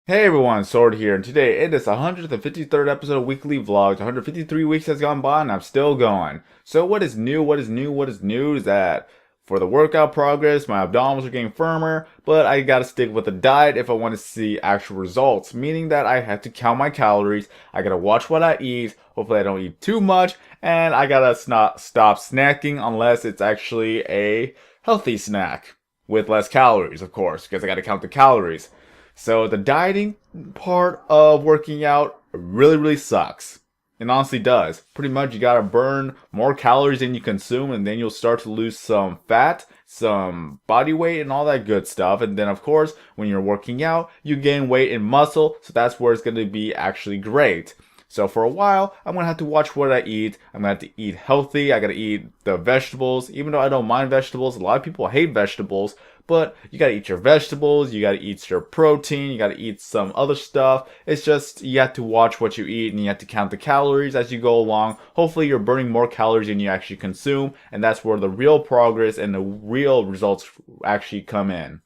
Hey everyone, Sword here, and today it is the 153rd episode of Weekly Vlogs. 153 weeks has gone by and I'm still going. So what is new, what is new is that for the workout progress, my abdominals are getting firmer, but I gotta stick with the diet if I want to see actual results, meaning that I have to count my calories, I gotta watch what I eat, hopefully I don't eat too much, and I gotta stop snacking unless it's actually a healthy snack. With less calories, of course, because I gotta count the calories. So the dieting part of working out really sucks. It honestly does. Pretty much you gotta burn more calories than you consume and then you'll start to lose some fat, some body weight and all that good stuff. And then of course, when you're working out, you gain weight and muscle. So that's where it's gonna be actually great. So for a while, I'm gonna have to watch what I eat. I'm gonna have to eat healthy. I gotta eat the vegetables. Even though I don't mind vegetables, a lot of people hate vegetables. But you gotta eat your vegetables, you gotta eat your protein, you gotta eat some other stuff. It's just, you have to watch what you eat and you have to count the calories as you go along. Hopefully you're burning more calories than you actually consume, and that's where the real progress and the real results actually come in.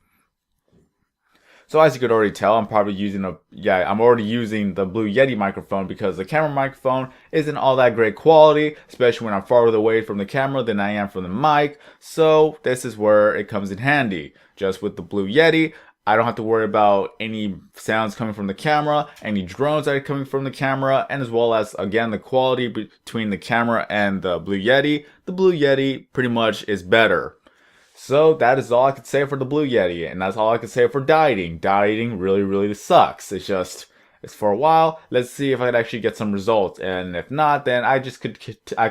So as you could already tell, I'm already using the Blue Yeti microphone because the camera microphone isn't all that great quality, especially when I'm farther away from the camera than I am from the mic. So this is where it comes in handy. Just with the Blue Yeti, I don't have to worry about any sounds coming from the camera, any drones that are coming from the camera, and as well as, again, the quality between the camera and the Blue Yeti. The Blue Yeti pretty much is better. So that is all I could say for the Blue Yeti, and that's all I could say for dieting. Dieting really sucks. It's for a while. Let's see if I could actually get some results, and if not, then I could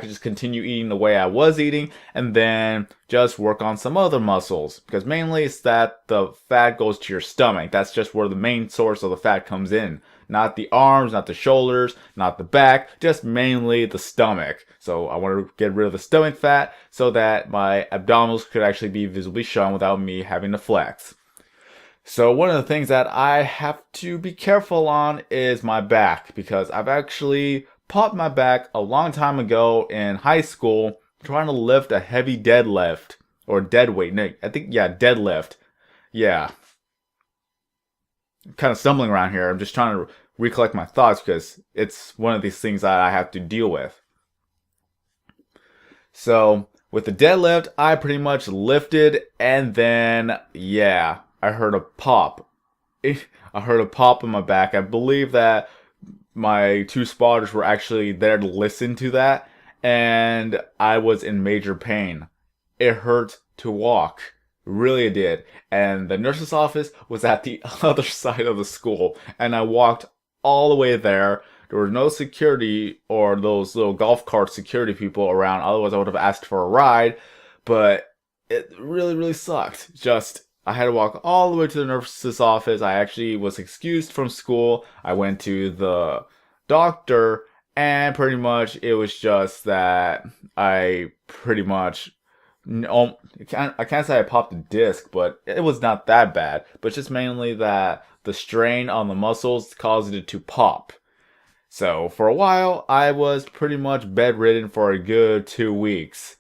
just continue eating the way I was eating, and then just work on some other muscles. Because mainly it's that the fat goes to your stomach. That's just where the main source of the fat comes in. Not the arms, not the shoulders, not the back, just mainly the stomach. So I want to get rid of the stomach fat so that my abdominals could actually be visibly shown without me having to flex. So one of the things that I have to be careful on is my back, because I've actually popped my back a long time ago in high school trying to lift a heavy deadlift or dead weight. No, I think, yeah, deadlift. Yeah, kind of stumbling around here. I'm just trying to recollect my thoughts because it's one of these things that I have to deal with. So with the deadlift, I pretty much lifted and then, yeah, I heard a pop. I heard a pop in my back. I believe that my two spotters were actually there to listen to that, and I was in major pain. It hurt to walk. Really it did. And the nurse's office was at the other side of the school, and I walked all the way there. There was no security or those little golf cart security people around. Otherwise, I would have asked for a ride. But it really sucked. Just, I had to walk all the way to the nurse's office. I actually was excused from school. I went to the doctor, and pretty much it was just that I pretty much, no, I can't say I popped a disc, but it was not that bad. But just mainly that the strain on the muscles caused it to pop. So for a while, I was pretty much bedridden for a good 2 weeks.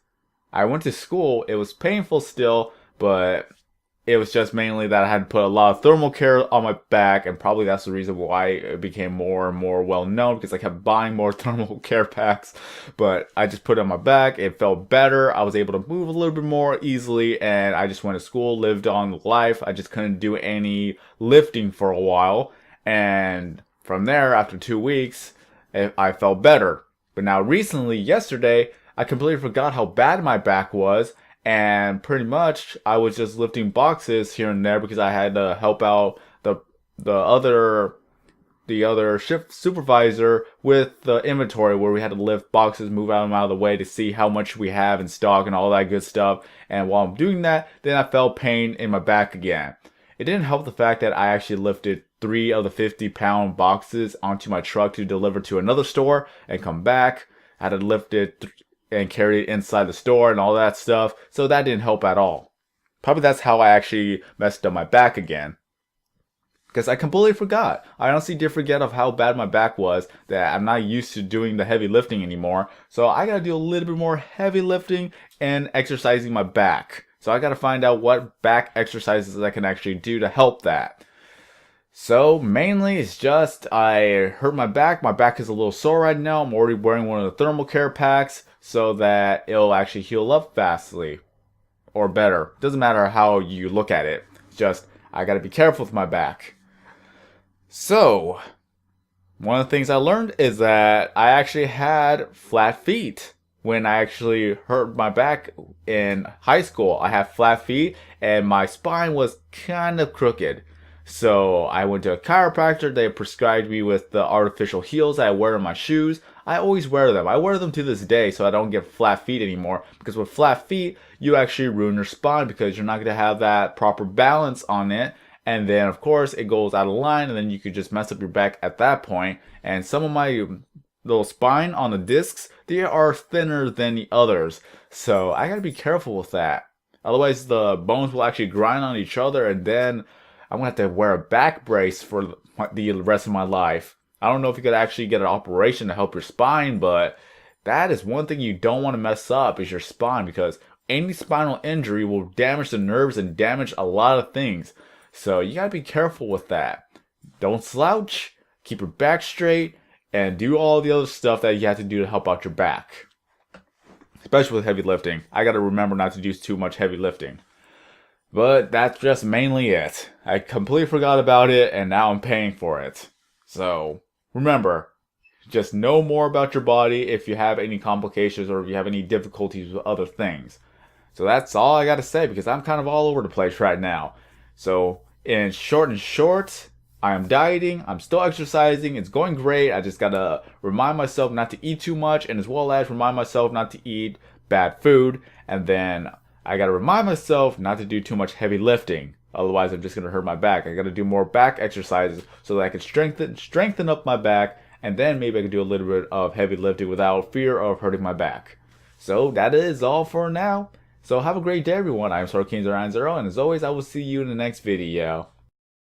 I went to school. It was painful still, but it was just mainly that I had to put a lot of thermal care on my back, and probably that's the reason why it became more and more well known, because I kept buying more thermal care packs. But I just put it on my back. It felt better. I was able to move a little bit more easily, and I just went to school, lived on life. I just couldn't do any lifting for a while, and from there, after 2 weeks, I felt better. But now recently, yesterday, I completely forgot how bad my back was, and pretty much I was just lifting boxes here and there because I had to help out the other shift supervisor with the inventory, where we had to lift boxes, move them out of the way to see how much we have in stock and all that good stuff. And while I'm doing that, then I felt pain in my back again. It didn't help the fact that I actually lifted 3 of the 50-pound boxes onto my truck to deliver to another store and come back. I had to lift it and carry it inside the store and all that stuff. So that didn't help at all. Probably that's how I actually messed up my back again. Because I completely forgot. I honestly did forget of how bad my back was, that I'm not used to doing the heavy lifting anymore. So I gotta do a little bit more heavy lifting and exercising my back. So I gotta find out what back exercises I can actually do to help that. So mainly it's just I hurt my back. My back is a little sore right now. I'm already wearing one of the thermal care packs so that it'll actually heal up fastly or better. Doesn't matter how you look at it. It's just I gotta be careful with my back. So one of the things I learned is that I actually had flat feet when I actually hurt my back in high school. I had flat feet and my spine was kind of crooked. So I went to a chiropractor. They prescribed me with the artificial heels that I wear in my shoes. I always wear them. I wear them to this day so I don't get flat feet anymore. Because with flat feet, you actually ruin your spine because you're not going to have that proper balance on it. And then, of course, it goes out of line, and then you could just mess up your back at that point. And some of my little spine on the discs, they are thinner than the others. So I gotta be careful with that. Otherwise, the bones will actually grind on each other, and then I'm gonna have to wear a back brace for the rest of my life. I don't know if you could actually get an operation to help your spine, but that is one thing you don't want to mess up is your spine because any spinal injury will damage the nerves and damage a lot of things. So you gotta be careful with that. Don't slouch, keep your back straight, and do all the other stuff that you have to do to help out your back. Especially with heavy lifting. I gotta remember not to do too much heavy lifting. But that's just mainly it. I completely forgot about it, and now I'm paying for it. So, remember, just know more about your body if you have any complications or if you have any difficulties with other things. So that's all I gotta say because I'm kind of all over the place right now. So, in short, I am dieting, I'm still exercising, it's going great. I just gotta remind myself not to eat too much and as well as remind myself not to eat bad food. And then I gotta remind myself not to do too much heavy lifting. Otherwise, I'm just gonna hurt my back. I gotta do more back exercises so that I can strengthen up my back, and then maybe I can do a little bit of heavy lifting without fear of hurting my back. So that is all for now. So have a great day, everyone. I'm Star King 090, and as always, I will see you in the next video.